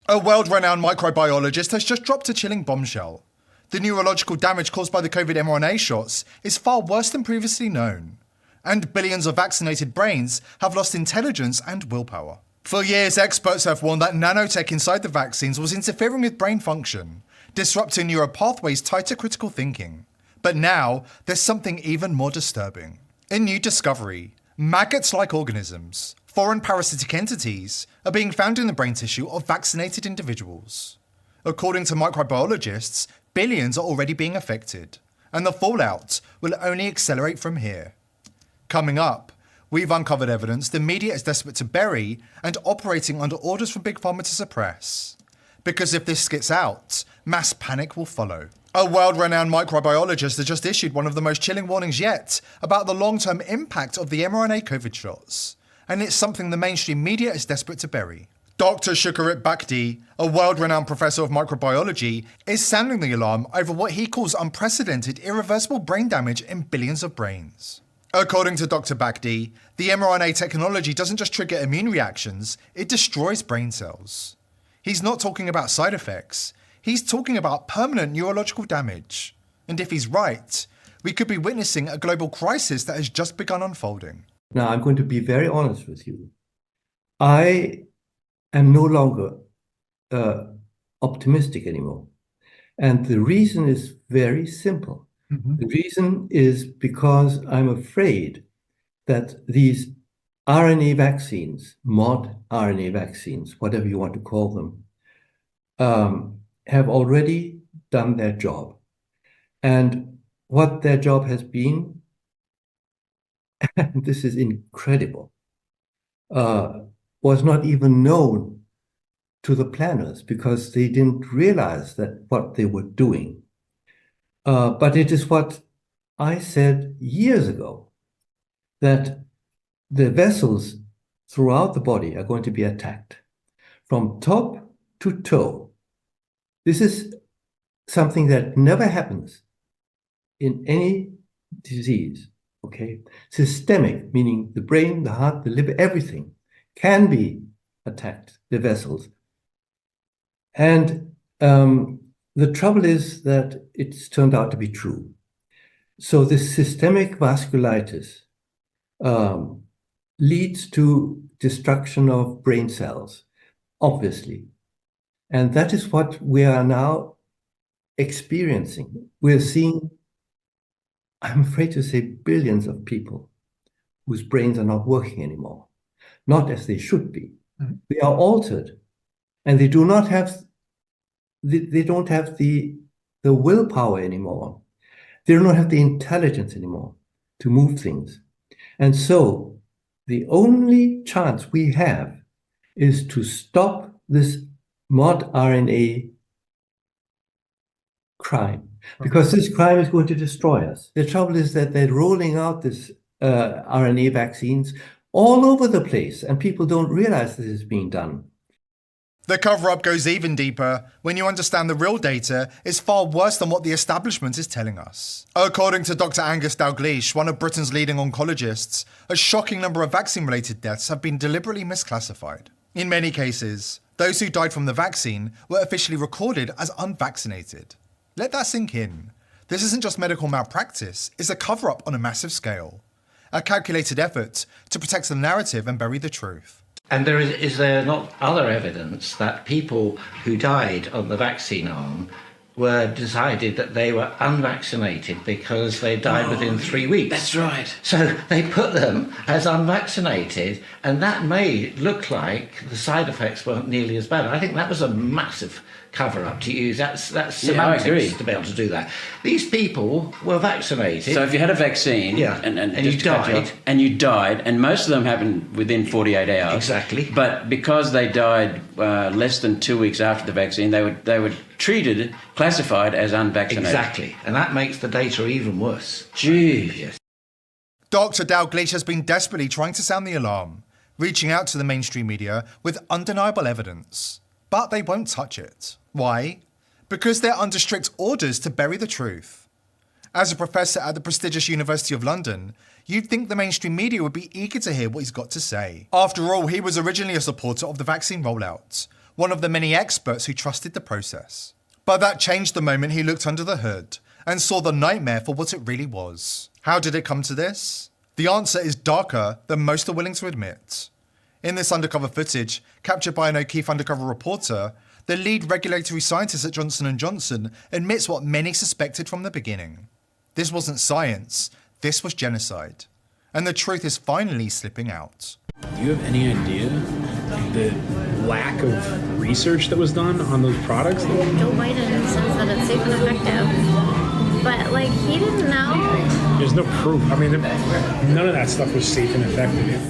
A world-renowned microbiologist has just dropped a chilling bombshell. The neurological damage caused by the COVID mRNA shots is far worse than previously known. And billions of vaccinated brains have lost intelligence and willpower. For years, experts have warned that nanotech inside the vaccines was interfering with brain function, disrupting neural pathways tied to critical thinking. But now, there's something even more disturbing. A new discovery: maggots-like organisms, foreign parasitic entities, are being found in the brain tissue of vaccinated individuals. According to microbiologists, billions are already being affected, and the fallout will only accelerate from here. Coming up, we've uncovered evidence the media is desperate to bury and operating under orders from Big Pharma to suppress. Because if this gets out, mass panic will follow. A world-renowned microbiologist has just issued one of the most chilling warnings yet about the long-term impact of the mRNA COVID shots. And it's something the mainstream media is desperate to bury. Dr. Shukarit Bhakdi, a world-renowned professor of microbiology, is sounding the alarm over what he calls unprecedented, irreversible brain damage in billions of brains. According to Dr. Bhakdi, the mRNA technology doesn't just trigger immune reactions, it destroys brain cells. He's not talking about side effects, he's talking about permanent neurological damage. And if he's right, we could be witnessing a global crisis that has just begun unfolding. Now, I'm going to be very honest with you. I am no longer optimistic anymore. And the reason is very simple. The reason is because I'm afraid that these RNA vaccines, mod RNA vaccines, whatever you want to call them, have already done their job. And what their job has been, and this is incredible, was not even known to the planners because they didn't realize that what they were doing. But it is what I said years ago, that the vessels throughout the body are going to be attacked from top to toe. This is something that never happens in any disease, okay? Systemic, meaning the brain, the heart, the liver, everything can be attacked, the vessels. And the trouble is that it's turned out to be true. So this systemic vasculitis leads to destruction of brain cells, obviously. And that is what we are now experiencing. We're seeing, I'm afraid to say, billions of people whose brains are not working anymore, not as they should be. They are altered, and they do not have they don't have the willpower anymore. They do not have the intelligence anymore to move things. And so the only chance we have is to stop this mod RNA crime, because this crime is going to destroy us. The trouble is that they're rolling out this RNA vaccines all over the place, and people don't realize this is being done. The cover-up goes even deeper when you understand the real data is far worse than what the establishment is telling us. According to Dr. Angus Dalgleish, one of Britain's leading oncologists, a shocking number of vaccine-related deaths have been deliberately misclassified. In many cases, those who died from the vaccine were officially recorded as unvaccinated. Let that sink in. This isn't just medical malpractice, it's a cover-up on a massive scale. A calculated effort to protect the narrative and bury the truth. And is there not other evidence that people who died on the vaccine arm were decided that they were unvaccinated because they died within 3 weeks? That's right. So they put them as unvaccinated, and that may look like the side effects weren't nearly as bad. I think that was a massive cover-up to use. That's semantics to be able to do that. These people were vaccinated. So if you had a vaccine and you died, and most of them happened within 48 hours. Exactly. But because they died less than 2 weeks after the vaccine, they were treated, classified as unvaccinated. Exactly. And that makes the data even worse. Gee. Yes. Dr. Dalgleish has been desperately trying to sound the alarm, reaching out to the mainstream media with undeniable evidence. But they won't touch it. Why? Because they're under strict orders to bury the truth. As a professor at the prestigious University of London, you'd think the mainstream media would be eager to hear what he's got to say. After all, he was originally a supporter of the vaccine rollout. one of the many experts who trusted the process. But that changed the moment he looked under the hood and saw the nightmare for what it really was. How did it come to this? The answer is darker than most are willing to admit. In this undercover footage, captured by an O'Keefe undercover reporter, the lead regulatory scientist at Johnson & Johnson admits what many suspected from the beginning. This wasn't science, this was genocide. And the truth is finally slipping out. Do you have any idea the lack of research that was done on those products? Joe Biden says that it's safe and effective, but he didn't know. There's no proof. I mean, none of that stuff was safe and effective.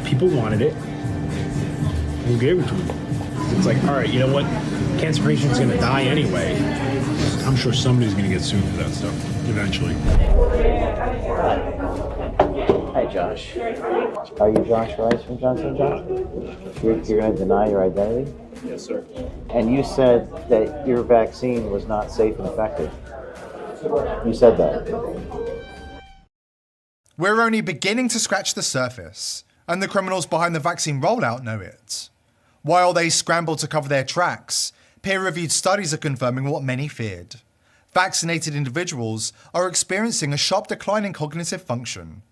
People wanted it. Who gave it to them? It's like, all right, you know what? Cancer patient's going to die anyway. I'm sure somebody's going to get sued for that stuff eventually. Hi, Josh. Are you Josh Rice from Johnson & Johnson? You're going to deny your identity? Yes, sir. And you said that your vaccine was not safe and effective. You said that. We're only beginning to scratch the surface, and the criminals behind the vaccine rollout know it. While they scramble to cover their tracks, peer-reviewed studies are confirming what many feared. Vaccinated individuals are experiencing a sharp decline in cognitive function.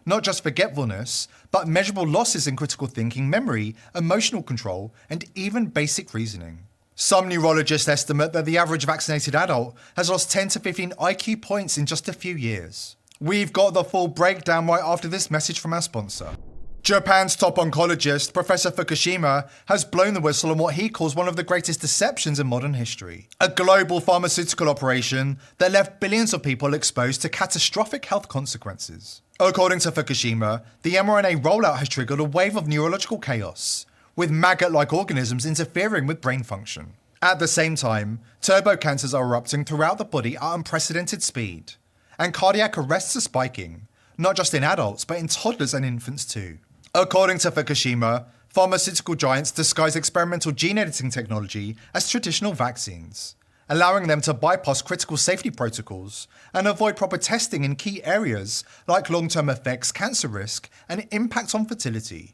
Not just forgetfulness, but measurable losses in critical thinking, memory, emotional control, and even basic reasoning. Some neurologists estimate that the average vaccinated adult has lost 10 to 15 IQ points in just a few years. We've got the full breakdown right after this message from our sponsor. Japan's top oncologist, Professor Fukushima, has blown the whistle on what he calls one of the greatest deceptions in modern history. A global pharmaceutical operation that left billions of people exposed to catastrophic health consequences. According to Fukushima, the mRNA rollout has triggered a wave of neurological chaos, with maggot-like organisms interfering with brain function. At the same time, turbo cancers are erupting throughout the body at unprecedented speed, and cardiac arrests are spiking, not just in adults, but in toddlers and infants too. According to Fukushima, pharmaceutical giants disguise experimental gene editing technology as traditional vaccines, allowing them to bypass critical safety protocols and avoid proper testing in key areas like long-term effects, cancer risk, and impact on fertility.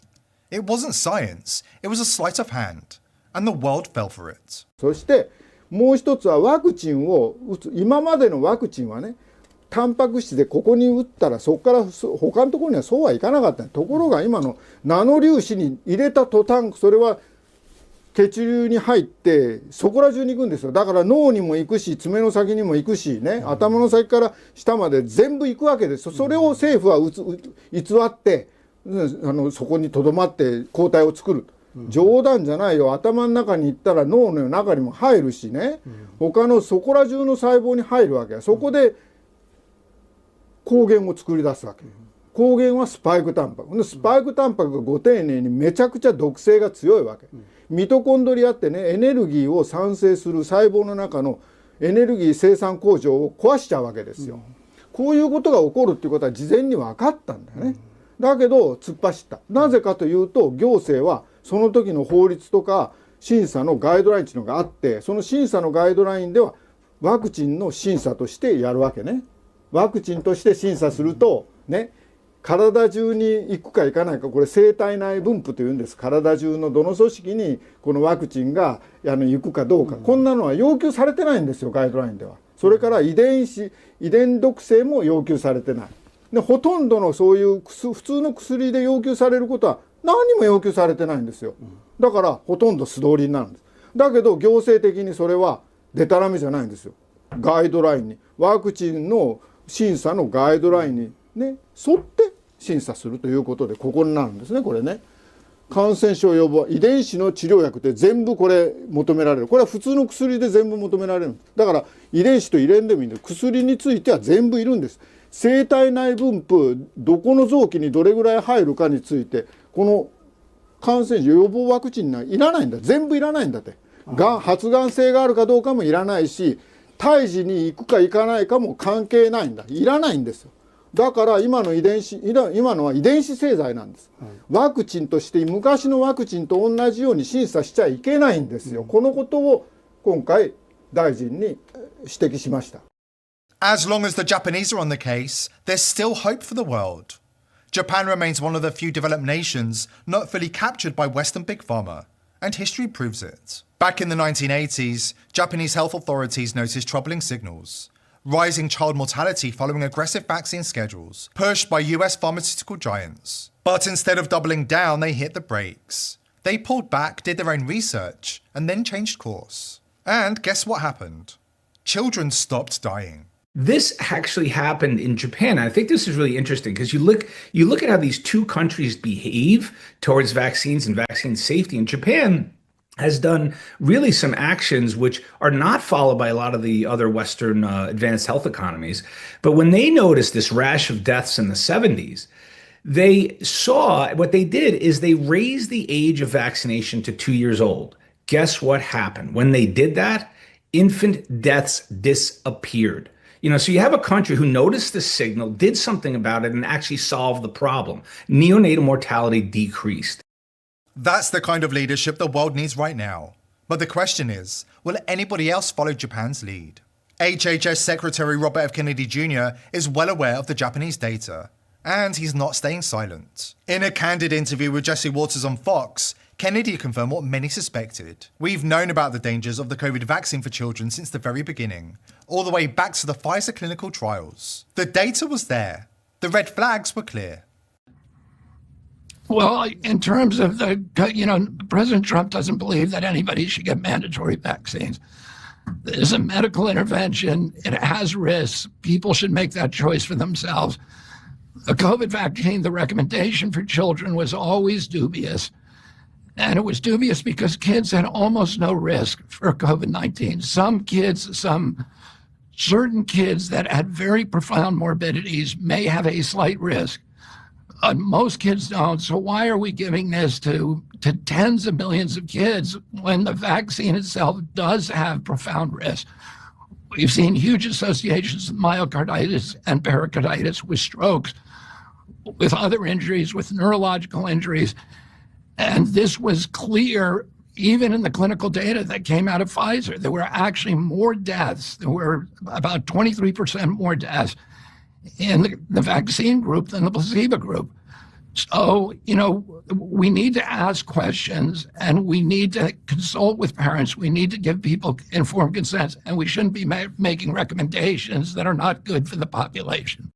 It wasn't science, it was a sleight of hand, and the world fell for it. そしてもう一つはワクチンを打つ。今までのワクチンはね、タンパク質でここに打ったらそこから他のところにはそうはいかなかった。ところが今のナノ粒子に入れた途端、それは血流に入ってそこら中に行くんですよ。だから脳にも行くし、爪の先にも行くしね、頭の先から下まで全部行くわけです。それを政府は偽って、そこにとどまって抗体を作る。冗談じゃないよ。頭の中に行ったら脳の中にも入るしね、他のそこら中の細胞に入るわけ。そこで抗原を作り出すわけ。抗原はスパイクタンパク。スパイクタンパクがご丁寧にめちゃくちゃ毒性が強いわけ。ミトコンドリアってね、エネルギーを産生する細胞の中のエネルギー生産工場を壊しちゃうわけですよ。こういうことが起こるっていうことは事前に分かったんだよね。だけど突っ走った。なぜかというと、行政はその時の法律とか審査のガイドラインっていうのがあって、その審査のガイドラインではワクチンの審査としてやるわけね。ワクチンとして審査するとね、体中に行くか行かないか、これ生体内分布というんです。体中のどの組織にこのワクチンが行くかどうか、こんなのは要求されてないんですよ、ガイドラインでは。それから遺伝毒性も要求されてない。でほとんどのそういう普通の薬で要求されることは何も要求されてないんですよ。だからほとんど素通りになるんです。だけど行政的にそれはデタラメじゃないんですよ。ガイドラインに、ワクチンの審査のガイドラインにね沿って審査するということで、ここになるんですね。これね、感染症予防遺伝子の治療薬って全部これ求められる。これは普通の薬で全部求められる。だから遺伝子と遺伝でもいいんで、薬については全部いるんです。生体内分布、どこの臓器にどれぐらい入るかについて、この感染症予防ワクチンはいらないんだ。全部いらないんだって。発がん性があるかどうかもいらないし、胎児に行くか行かないかも関係ないんだ。いらないんですよ。だから今のは遺伝子製剤なんです。ワクチンとして昔のワクチンと同じように審査しちゃいけないんですよ。このことを今回大臣に指摘しました。As long as the Japanese are on the case, there's still hope for the world. Japan remains one of the few developed nations not fully captured by Western big pharma, and history proves it. Back in the 1980s, Japanese health authorities noticed troubling signals. Rising child mortality following aggressive vaccine schedules, pushed by US pharmaceutical giants. But instead of doubling down, they hit the brakes. They pulled back, did their own research, and then changed course. And guess what happened? Children stopped dying. This actually happened in Japan. I think this is really interesting because you look at how these two countries behave towards vaccines and vaccine safety. And Japan has done really some actions which are not followed by a lot of the other Western advanced health economies. But when they noticed this rash of deaths in the 70s, they saw what they did is they raised the age of vaccination to 2 years old. Guess what happened? When they did that, infant deaths disappeared. So you have a country who noticed the signal, did something about it, and actually solved the problem. Neonatal mortality decreased. That's the kind of leadership the world needs right now. But the question is, will anybody else follow Japan's lead? HHS Secretary Robert F. Kennedy Jr. is well aware of the Japanese data, and he's not staying silent. In a candid interview with Jesse Waters on Fox, Kennedy confirmed what many suspected. We've known about the dangers of the COVID vaccine for children since the very beginning, all the way back to the Pfizer clinical trials. The data was there. The red flags were clear. Well, in terms of President Trump doesn't believe that anybody should get mandatory vaccines. There's a medical intervention. It has risks. People should make that choice for themselves. The COVID vaccine, the recommendation for children was always dubious. And it was dubious because kids had almost no risk for COVID-19. Some certain kids that had very profound morbidities may have a slight risk. Most kids don't. So why are we giving this to tens of millions of kids when the vaccine itself does have profound risk? We've seen huge associations with myocarditis and pericarditis, with strokes, with other injuries, with neurological injuries. And this was clear even in the clinical data that came out of Pfizer. There were actually more deaths. There were about 23% more deaths in the vaccine group than the placebo group. So, we need to ask questions and we need to consult with parents. We need to give people informed consent, and we shouldn't be making recommendations that are not good for the population.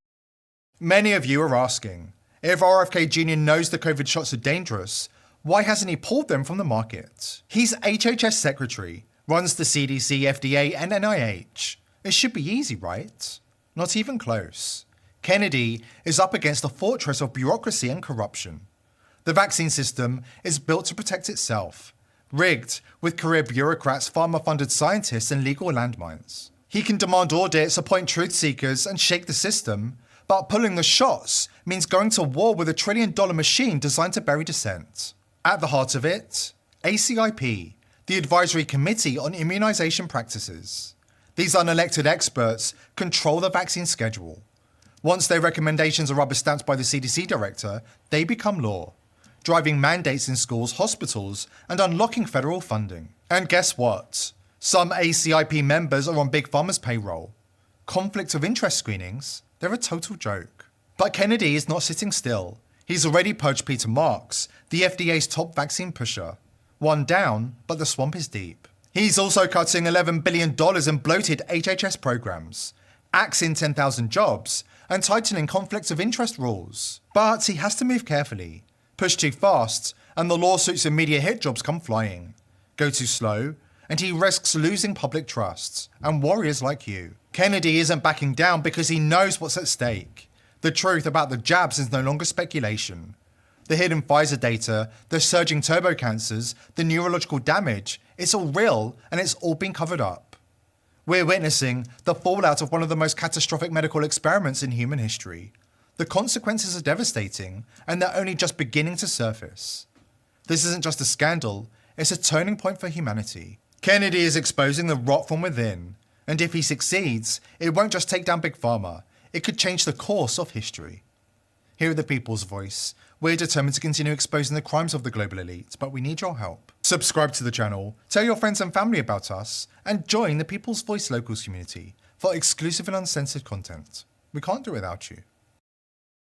Many of you are asking, if RFK Jr. knows the COVID shots are dangerous, why hasn't he pulled them from the market? He's HHS Secretary, runs the CDC, FDA, and NIH. It should be easy, right? Not even close. Kennedy is up against a fortress of bureaucracy and corruption. The vaccine system is built to protect itself, rigged with career bureaucrats, pharma-funded scientists, and legal landmines. He can demand audits, appoint truth seekers, and shake the system, but pulling the shots means going to war with a $1 trillion machine designed to bury dissent. At the heart of it, ACIP, the Advisory Committee on Immunization Practices. These unelected experts control the vaccine schedule. Once their recommendations are rubber-stamped by the CDC director, they become law, driving mandates in schools, hospitals, and unlocking federal funding. And guess what? Some ACIP members are on Big Pharma's payroll. Conflict of interest screenings, they're a total joke. But Kennedy is not sitting still. He's already poached Peter Marks, the FDA's top vaccine pusher. One down, but the swamp is deep. He's also cutting $11 billion in bloated HHS programs, axing 10,000 jobs, and tightening conflicts of interest rules. But he has to move carefully. Push too fast, and the lawsuits and media hit jobs come flying. Go too slow, and he risks losing public trust, and warriors like you. Kennedy isn't backing down because he knows what's at stake. The truth about the jabs is no longer speculation. The hidden Pfizer data, the surging turbo cancers, the neurological damage, it's all real and it's all been covered up. We're witnessing the fallout of one of the most catastrophic medical experiments in human history. The consequences are devastating and they're only just beginning to surface. This isn't just a scandal, it's a turning point for humanity. Kennedy is exposing the rot from within, and if he succeeds, it won't just take down Big Pharma, it could change the course of history. Here at The People's Voice, we're determined to continue exposing the crimes of the global elite, but we need your help. Subscribe to the channel, tell your friends and family about us, and join the People's Voice Locals community for exclusive and uncensored content. We can't do without you.